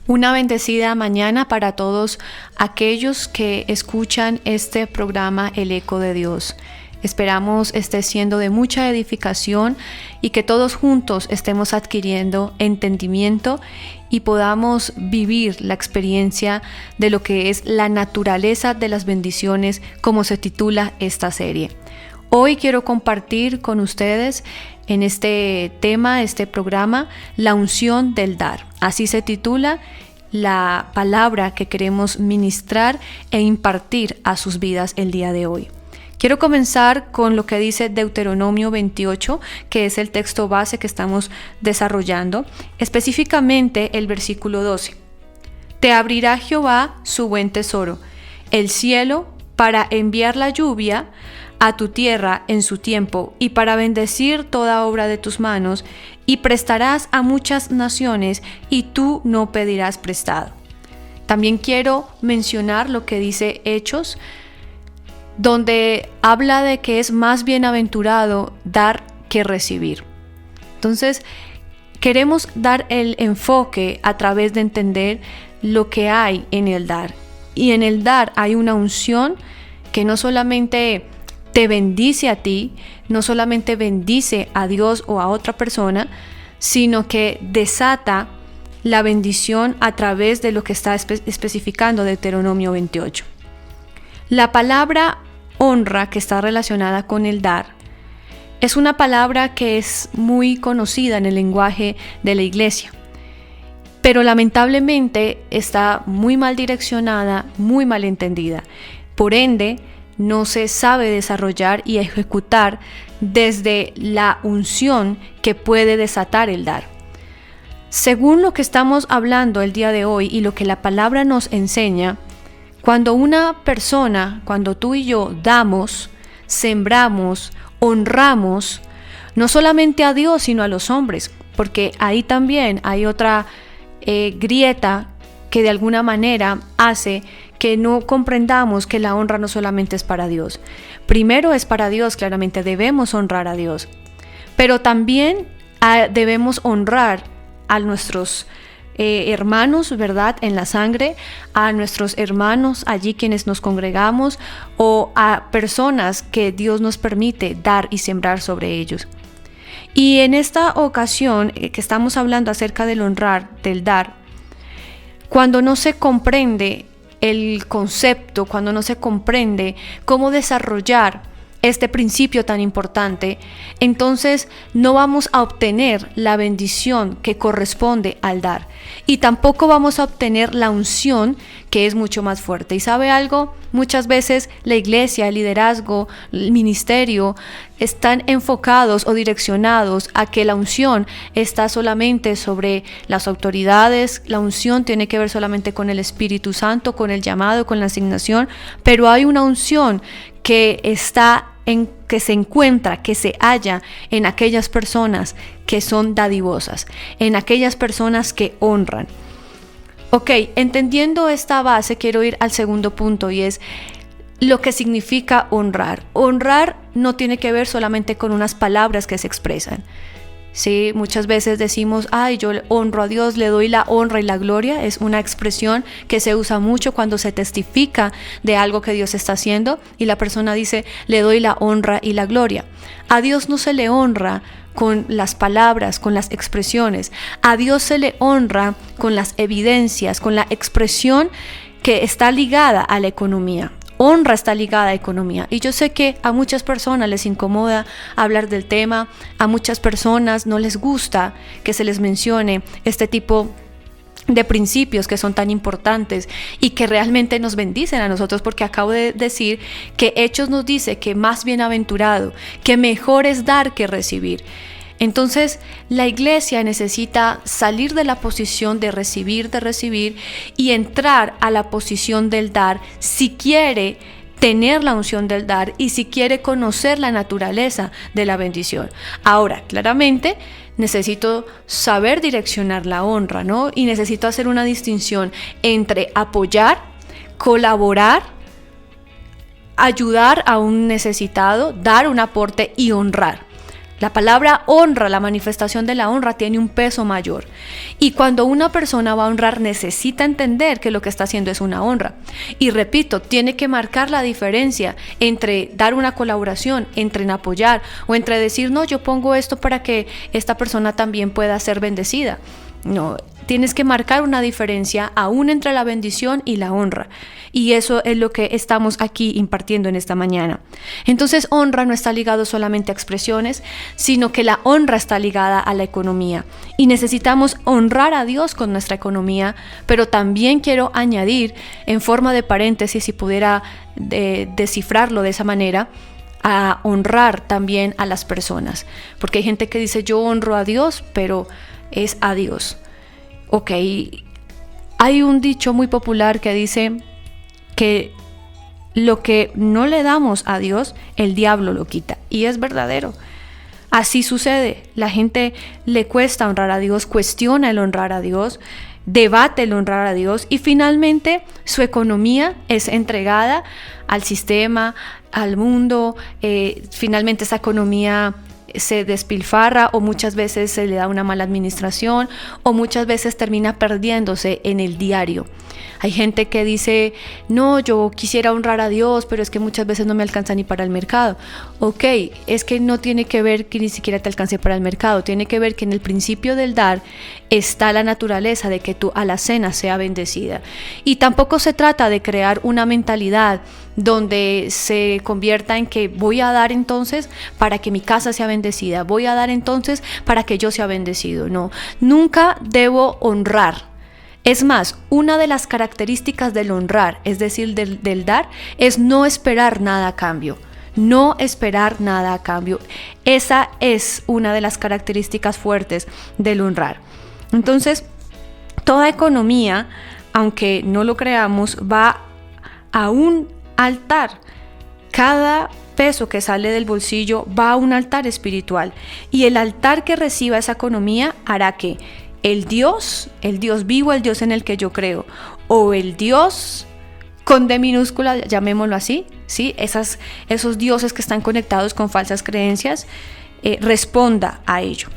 Una bendecida mañana para todos aquellos que escuchan este programa El Eco de Dios. Esperamos esté siendo de mucha edificación y que todos juntos estemos adquiriendo entendimiento y podamos vivir la experiencia de lo que es la naturaleza de las bendiciones, como se titula esta serie. Hoy quiero compartir con ustedes en este tema, este programa, la unción del dar. Así se titula la palabra que queremos ministrar e impartir a sus vidas el día de hoy. Quiero comenzar con lo que dice Deuteronomio 28, que es el texto base que estamos desarrollando, específicamente el versículo 12. Te abrirá Jehová su buen tesoro, el cielo, para enviar la lluvia a tu tierra en su tiempo y para bendecir toda obra de tus manos, y prestarás a muchas naciones y tú no pedirás prestado. También quiero mencionar lo que dice Hechos, donde habla de que es más bienaventurado dar que recibir. Entonces, queremos dar el enfoque a través de entender lo que hay en el dar. Y en el dar hay una unción que no solamente te bendice a ti, no solamente bendice a Dios o a otra persona, sino que desata la bendición a través de lo que está especificando Deuteronomio 28. La palabra honra, que está relacionada con el dar, es una palabra que es muy conocida en el lenguaje de la iglesia, pero lamentablemente está muy mal direccionada, muy mal entendida. Por ende, no se sabe desarrollar y ejecutar desde la unción que puede desatar el dar. Según lo que estamos hablando el día de hoy y lo que la palabra nos enseña, cuando una persona, cuando tú y yo damos, sembramos, honramos, no solamente a Dios, sino a los hombres, porque ahí también hay otra grieta que de alguna manera hace que no comprendamos que la honra no solamente es para Dios. Primero es para Dios, claramente debemos honrar a Dios, pero también debemos honrar a nuestros hermanos, ¿verdad?, en la sangre, a nuestros hermanos allí quienes nos congregamos o a personas que Dios nos permite dar y sembrar sobre ellos. Y en esta ocasión que estamos hablando acerca del honrar, del dar, cuando no se comprende el concepto, cuando no se comprende cómo desarrollar este principio tan importante, entonces no vamos a obtener la bendición que corresponde al dar y tampoco vamos a obtener la unción, que es mucho más fuerte. ¿Y sabe algo? Muchas veces la iglesia, el liderazgo, el ministerio están enfocados o direccionados a que la unción está solamente sobre las autoridades, la unción tiene que ver solamente con el Espíritu Santo, con el llamado, con la asignación, pero hay una unción que se encuentra, que se halla en aquellas personas que son dadivosas, en aquellas personas que honran. Ok, entendiendo esta base, quiero ir al segundo punto y es lo que significa honrar. Honrar no tiene que ver solamente con unas palabras que se expresan. Sí, muchas veces decimos, yo honro a Dios, le doy la honra y la gloria. Es una expresión que se usa mucho cuando se testifica de algo que Dios está haciendo y la persona dice, le doy la honra y la gloria. A Dios no se le honra con las palabras, con las expresiones. A Dios se le honra con las evidencias, con la expresión que está ligada a la economía. Honra está ligada a economía y yo sé que a muchas personas les incomoda hablar del tema, a muchas personas no les gusta que se les mencione este tipo de principios que son tan importantes y que realmente nos bendicen a nosotros, porque acabo de decir que Hechos nos dice que más bienaventurado, que mejor es dar que recibir. Entonces, la iglesia necesita salir de la posición de recibir y entrar a la posición del dar si quiere tener la unción del dar y si quiere conocer la naturaleza de la bendición. Ahora, claramente, necesito saber direccionar la honra, ¿no? Y necesito hacer una distinción entre apoyar, colaborar, ayudar a un necesitado, dar un aporte y honrar. La palabra honra, la manifestación de la honra tiene un peso mayor. Y cuando una persona va a honrar, necesita entender que lo que está haciendo es una honra. Y repito, tiene que marcar la diferencia entre dar una colaboración, entre en apoyar o entre decir, no, yo pongo esto para que esta persona también pueda ser bendecida. No, tienes que marcar una diferencia aún entre la bendición y la honra. Y eso es lo que estamos aquí impartiendo en esta mañana. Entonces, honra no está ligado solamente a expresiones, sino que la honra está ligada a la economía. Y necesitamos honrar a Dios con nuestra economía, pero también quiero añadir, en forma de paréntesis, si pudiera descifrarlo de esa manera, a honrar también a las personas. Porque hay gente que dice, yo honro a Dios, pero es a Dios. Ok, hay un dicho muy popular que dice que lo que no le damos a Dios, el diablo lo quita. Y es verdadero. Así sucede. La gente le cuesta honrar a Dios, cuestiona el honrar a Dios, debate el honrar a Dios y finalmente su economía es entregada al sistema, al mundo. Finalmente esa economía se despilfarra o muchas veces se le da una mala administración o muchas veces termina perdiéndose en el diario. Hay gente que dice, no, yo quisiera honrar a Dios, pero es que muchas veces no me alcanza ni para el mercado. Ok, es que no tiene que ver que ni siquiera te alcance para el mercado, tiene que ver que en el principio del dar está la naturaleza de que tu alacena sea bendecida. Y tampoco se trata de crear una mentalidad donde se convierta en que voy a dar entonces para que mi casa sea bendecida, voy a dar entonces para que yo sea bendecido. No, nunca debo honrar. Es más, una de las características del honrar, es decir, del dar, es no esperar nada a cambio. No esperar nada a cambio. Esa es una de las características fuertes del honrar. Entonces, toda economía, aunque no lo creamos, va a un altar. Cada peso que sale del bolsillo va a un altar espiritual. Y el altar que reciba esa economía hará que el Dios vivo, el Dios en el que yo creo, o el Dios con D minúscula, llamémoslo así, ¿sí? Esos dioses que están conectados con falsas creencias, responda a ello.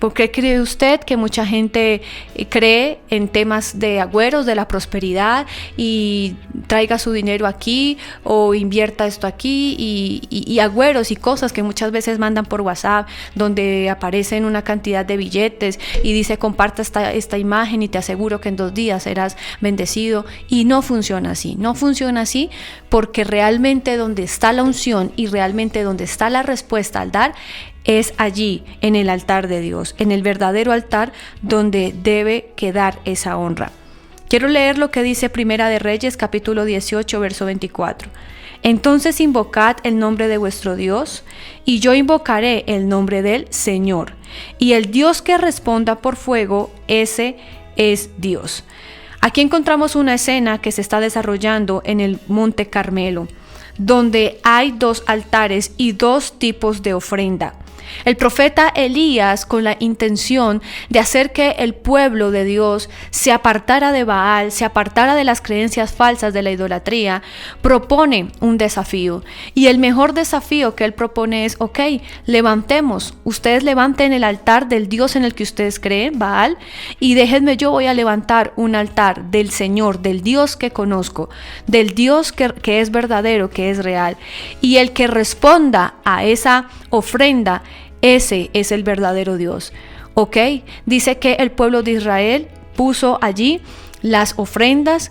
¿Por qué cree usted que mucha gente cree en temas de agüeros, de la prosperidad y traiga su dinero aquí o invierta esto aquí y agüeros y cosas que muchas veces mandan por WhatsApp donde aparecen una cantidad de billetes y dice comparta esta imagen y te aseguro que en 2 días serás bendecido? Y no funciona así, no funciona así porque realmente donde está la unción y realmente donde está la respuesta al dar es allí, en el altar de Dios, en el verdadero altar donde debe quedar esa honra. Quiero leer lo que dice Primera de Reyes, capítulo 18, verso 24. Entonces invocad el nombre de vuestro Dios, y yo invocaré el nombre del Señor. Y el Dios que responda por fuego, ese es Dios. Aquí encontramos una escena que se está desarrollando en el Monte Carmelo, donde hay 2 altares y 2 tipos de ofrenda. El profeta Elías, con la intención de hacer que el pueblo de Dios se apartara de Baal, se apartara de las creencias falsas de la idolatría, propone un desafío. Y el mejor desafío que él propone es, ok, levantemos, ustedes levanten el altar del Dios en el que ustedes creen, Baal, y déjenme, yo voy a levantar un altar del Señor, del Dios que conozco, del Dios que es verdadero, que es real. Y el que responda a esa ofrenda, ese es el verdadero Dios. ¿Ok? Dice que el pueblo de Israel puso allí las ofrendas,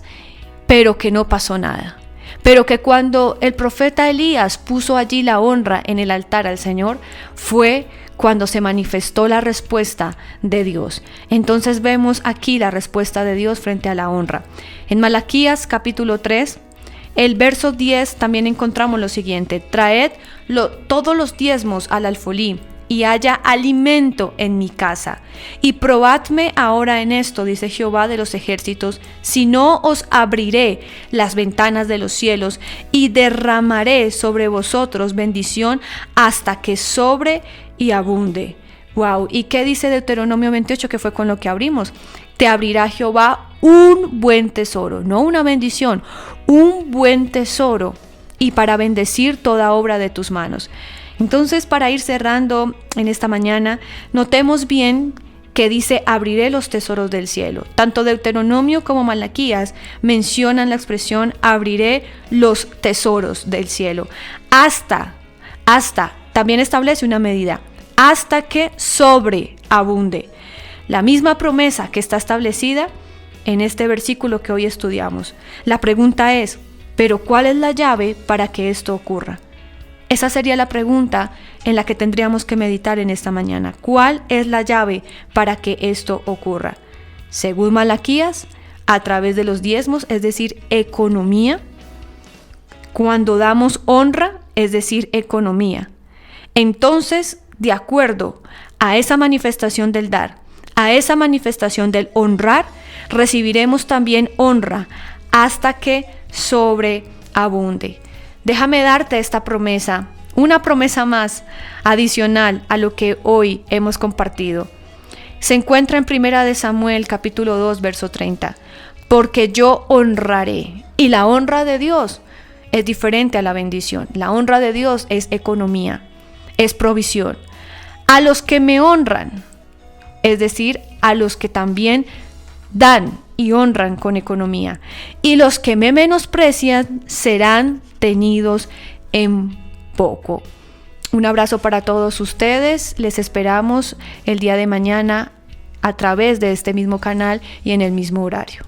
pero que no pasó nada. Pero que cuando el profeta Elías puso allí la honra en el altar al Señor, fue cuando se manifestó la respuesta de Dios. Entonces vemos aquí la respuesta de Dios frente a la honra. En Malaquías capítulo 3, el verso 10 también encontramos lo siguiente: traed todos los diezmos al alfolí y haya alimento en mi casa. Y probadme ahora en esto, dice Jehová de los ejércitos, si no os abriré las ventanas de los cielos y derramaré sobre vosotros bendición hasta que sobre y abunde. Wow, ¿y qué dice Deuteronomio 28, que fue con lo que abrimos? Te abrirá Jehová un buen tesoro, no una bendición, un buen tesoro, y para bendecir toda obra de tus manos. Entonces, para ir cerrando en esta mañana, notemos bien que dice: abriré los tesoros del cielo. Tanto Deuteronomio como Malaquías mencionan la expresión abriré los tesoros del cielo. Hasta, también establece una medida, hasta que sobreabunde. La misma promesa que está establecida en este versículo que hoy estudiamos. La pregunta es, ¿pero cuál es la llave para que esto ocurra? Esa sería la pregunta en la que tendríamos que meditar en esta mañana. ¿Cuál es la llave para que esto ocurra? Según Malaquías, a través de los diezmos, es decir, economía. Cuando damos honra, es decir, economía. Entonces, de acuerdo a esa manifestación del dar, a esa manifestación del honrar, recibiremos también honra hasta que sobreabunde. Déjame darte esta promesa, una promesa más adicional a lo que hoy hemos compartido. Se encuentra en 1 Samuel capítulo 2, verso 30. Porque yo honraré. Y la honra de Dios es diferente a la bendición. La honra de Dios es economía, es provisión. A los que me honran, es decir, a los que también dan y honran con economía. Y los que me menosprecian serán tenidos en poco. Un abrazo para todos ustedes. Les esperamos el día de mañana a través de este mismo canal y en el mismo horario.